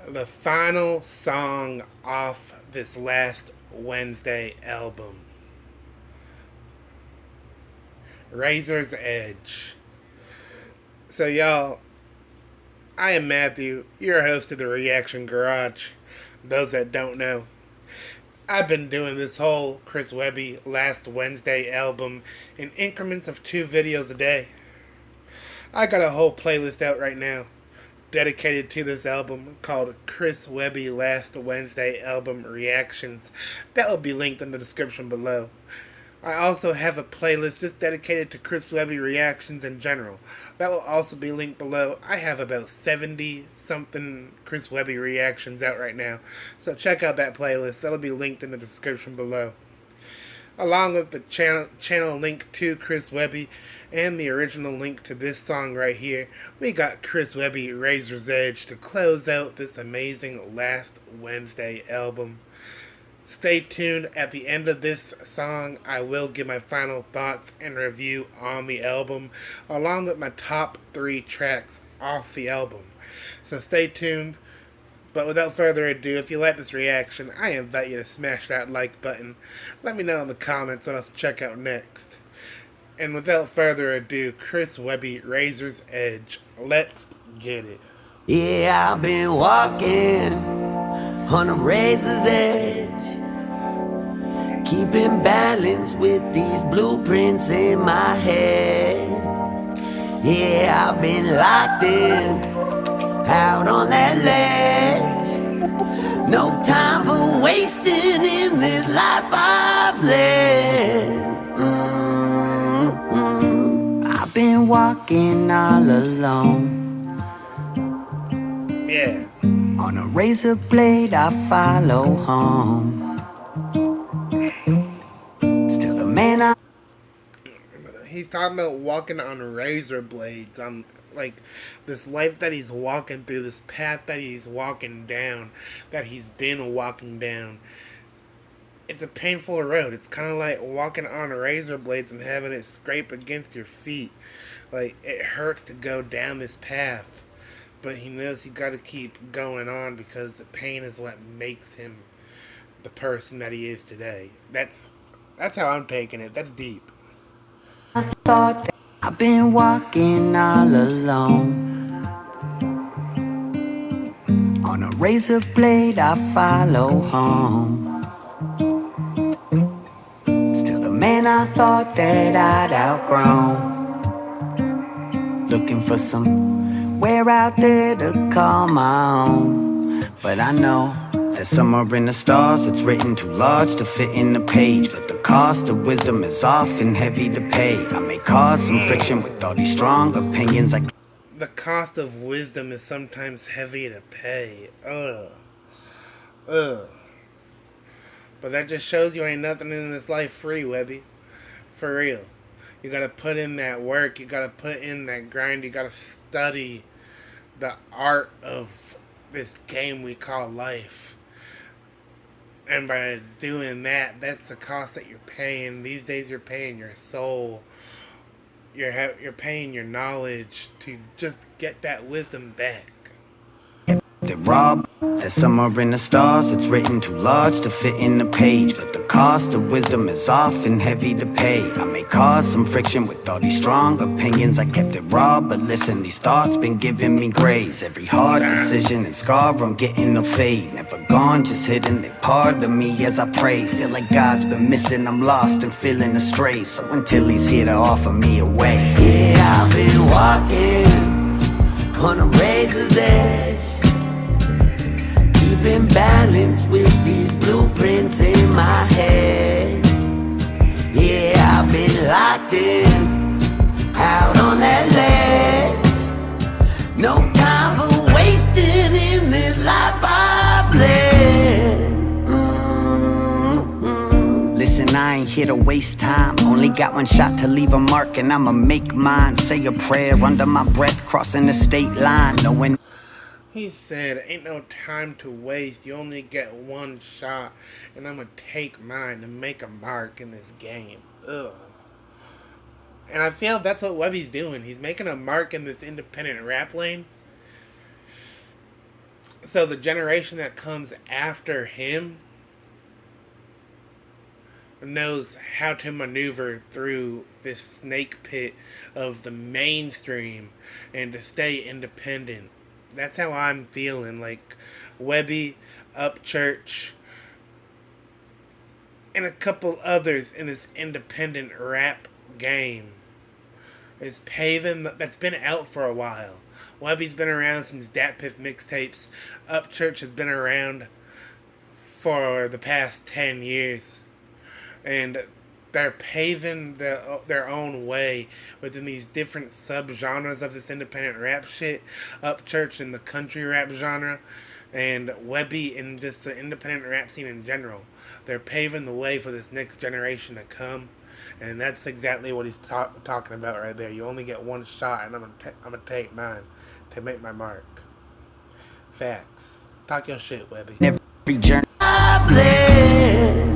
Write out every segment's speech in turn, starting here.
The final song off this last Wednesday album, Razor's Edge. So, y'all, I am Matthew, your host of the Reaction Garage. Those that don't know, I've been doing this whole Chris Webby last Wednesday album in increments of 2 videos a day. I got a whole playlist out right now dedicated to this album called Chris Webby Last Wednesday Album Reactions. That will be linked in the description below. I also have a playlist just dedicated to Chris Webby reactions in general. That will also be linked below. I have about 70 something Chris Webby reactions out right now, so check out that playlist. That'll be linked in the description below. Along with the channel link to Chris Webby and the original link to this song right here, we got Chris Webby Razor's Edge to close out this amazing last Wednesday album. Stay tuned. At the end of this song, I will give my final thoughts and review on the album, along with my top 3 tracks off the album. So stay tuned. But without further ado, if you like this reaction, I invite you to smash that like button. Let me know in the comments what else to check out next. And without further ado, Chris Webby, Razor's Edge. Let's get it. Yeah, I've been walking on a razor's edge, keeping balance with these blueprints in my head. Yeah, I've been locked in, out on that ledge. No time for wasting in this life I've led. I've been walking all alone. Yeah. On a razor blade I follow home. Still the man I... He's talking about walking on razor blades, on like this life that he's walking through, this path that he's walking down, that he's been walking down. It's a painful road. It's kind of like walking on razor blades and having it scrape against your feet. Like, it hurts to go down this path, but he knows he got to keep going on because the pain is what makes him the person that he is today. That's how I'm taking it. That's deep. I thought that I've been walking all alone. On a razor blade I follow home. Still the man I thought that I'd outgrown. Looking for somewhere out there to call my own. But I know that somewhere in the stars it's written too large to fit in the page. But the cost of wisdom is often heavy to pay. I may cause some friction with all these strong opinions. The cost of wisdom is sometimes heavy to pay. Ugh. But that just shows you ain't nothing in this life free, Webby. For real. You gotta put in that work. You gotta put in that grind. You gotta study the art of this game we call life. And by doing that, that's the cost that you're paying. These days you're paying your soul. You're paying your knowledge to just get that wisdom back. They rob, that somewhere in the stars it's written too large to fit in the page. But the cost of wisdom is often heavy to pay. I may cause some friction with all these strong opinions. I kept it raw, but listen, these thoughts been giving me grace. Every hard decision and scar I'm getting no fade. Never gone, just hidden, they part of me as I pray. Feel like God's been missing, I'm lost and feeling astray. So until he's here to offer me a way. Yeah, I've been walking on a razor's edge, keeping balance with these blueprints in my head. Yeah, I've been locked in, out on that ledge. No time for wasting in this life I've led. Listen, I ain't here to waste time. Only got one shot to leave a mark, and I'ma make mine. Say a prayer under my breath, crossing the state line, knowing He said, ain't no time to waste. You only get one shot. And I'm going to take mine to make a mark in this game. Ugh. And I feel that's what Webby's doing. He's making a mark in this independent rap lane. So the generation that comes after him knows how to maneuver through this snake pit of the mainstream and to stay independent. That's how I'm feeling. Like Webby, Upchurch, and a couple others in this independent rap game is paving. That's been out for a while. Webby's been around since Dat Piff mixtapes. Upchurch has been around for the past 10 years. And they're paving their own way within these different subgenres of this independent rap shit. Upchurch in the country rap genre, and Webby in just the independent rap scene in general. They're paving the way for this next generation to come, and that's exactly what he's talking about right there. You only get one shot, and I'm gonna take mine to make my mark. Facts. Talk your shit, Webby. Every journey I've led.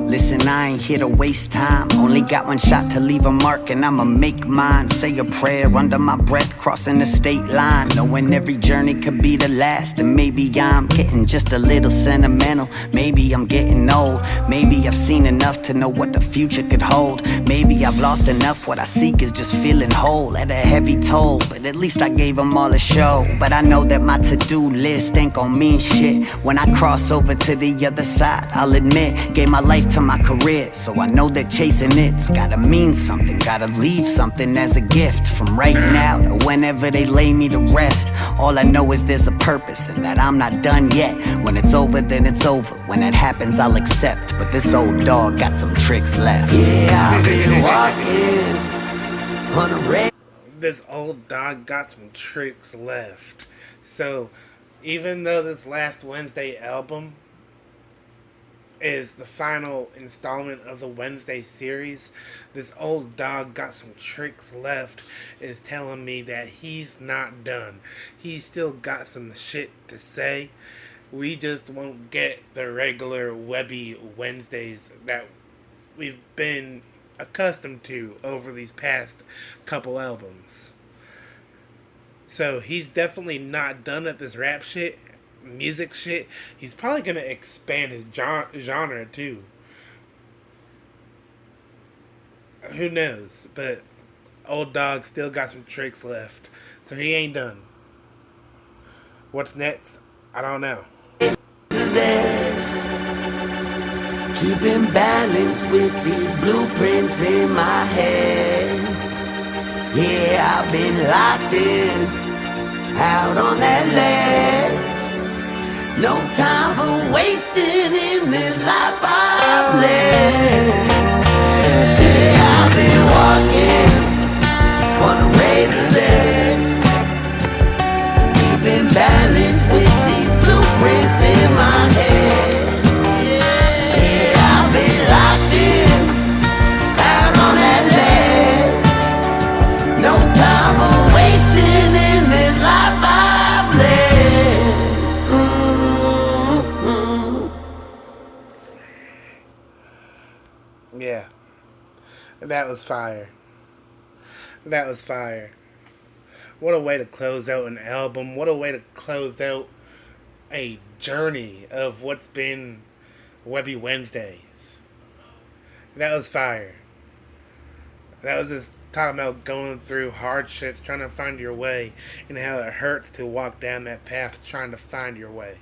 Listen, I ain't here to waste time. Only got one shot to leave a mark, and I'ma make mine. Say a prayer under my breath, crossing the state line. Knowing every journey could be the last. And maybe I'm getting just a little sentimental. Maybe I'm getting old. Maybe I've seen enough to know what the future could hold. Maybe I've lost enough, what I seek is just feeling whole. At a heavy toll, but at least I gave them all a show. But I know that my to-do list ain't gon' mean shit when I cross over to the other side. I'll admit, gave my life to my career, so I know that chasing it's gotta mean something, gotta leave something as a gift. From right now to whenever they lay me to rest, all I know is there's a purpose and that I'm not done yet. When it's over, then it's over. When it happens, I'll accept. But this old dog got some tricks left. Yeah, I've been walking on a red. This old dog got some tricks left. So, even though this last Wednesday album is the final installment of the Wednesday series, this old dog got some tricks left is telling me that he's not done. He's still got some shit to say. We just won't get the regular Webby Wednesdays that we've been accustomed to over these past couple albums. So he's definitely not done at this rap shit, music shit. He's probably gonna expand his genre too. Who knows? But old dog still got some tricks left, so he ain't done. What's next? I don't know. Keeping balance with these blueprints in my head. Yeah, I've been locked in, out on that ledge. No time for wasting in this life I've led. Yeah, I've been walking on a razor's edge. Keeping balance with these blueprints in my head. Locked in, out on that ledge. No time for wasting in this life I've led. Yeah. That was fire. That was fire. What a way to close out an album. What a way to close out a journey of what's been Webby Wednesdays. That was fire. That was just talking about going through hardships, trying to find your way, and how it hurts to walk down that path trying to find your way.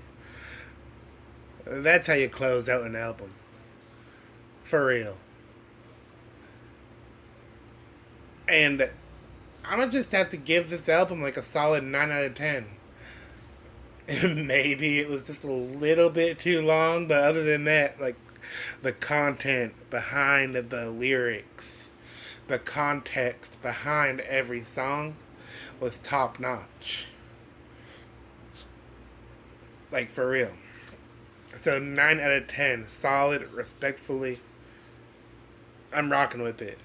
That's how you close out an album. For real. And I'm gonna just have to give this album like a solid 9 out of 10. Maybe it was just a little bit too long, but other than that, like, the content behind the lyrics, the context behind every song was top notch. Like, for real. So 9 out of 10, solid, respectfully. I'm rocking with it.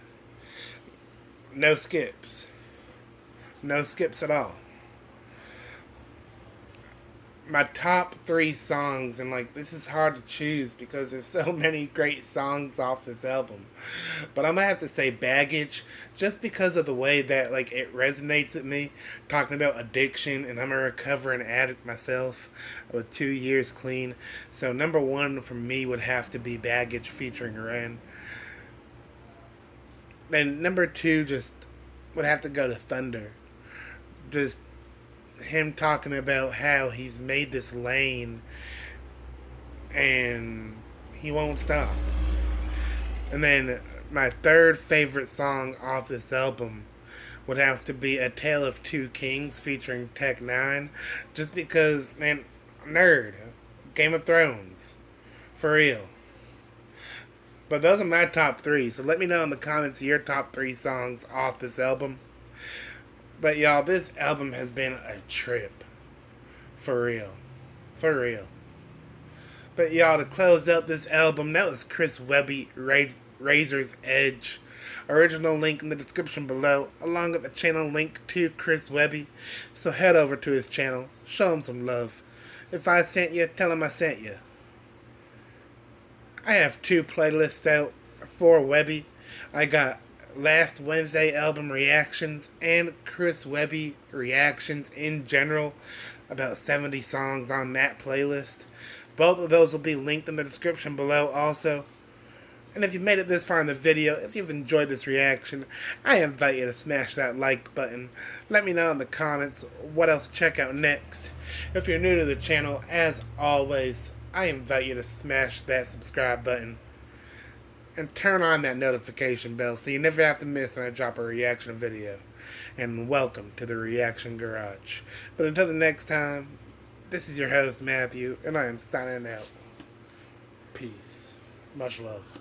No skips. No skips at all. my top 3 songs, and like this is hard to choose because there's so many great songs off this album, but I'm gonna have to say Baggage, just because of the way that like it resonates with me, talking about addiction, and I'm a recovering addict myself with 2 years clean. So number 1 for me would have to be Baggage featuring Ren. Then number 2 just would have to go to Thunder. Just him talking about how he's made this lane and he won't stop. And then my third favorite song off this album would have to be A Tale of Two Kings featuring Tech Nine, just because, man, nerd, Game of Thrones, for real. But those are my top 3, so let me know in the comments your top 3 songs off this album. But y'all, this album has been a trip. For real. For real. But y'all, to close out this album, that was Chris Webby, Razor's Edge. Original link in the description below, along with the channel link to Chris Webby. So head over to his channel, show him some love. If I sent you, tell him I sent you. I have 2 playlists out for Webby. I got Last Wednesday album reactions and Chris Webby reactions in general, about 70 songs on that playlist. Both of those will be linked in the description below also. And if you made it this far in the video, if you've enjoyed this reaction, I invite you to smash that like button. Let me know in the comments what else to check out next. If you're new to the channel, as always, I invite you to smash that subscribe button and turn on that notification bell so you never have to miss when I drop a reaction video. And welcome to the Reaction Garage. But until the next time, this is your host Matthew, and I am signing out. Peace. Much love.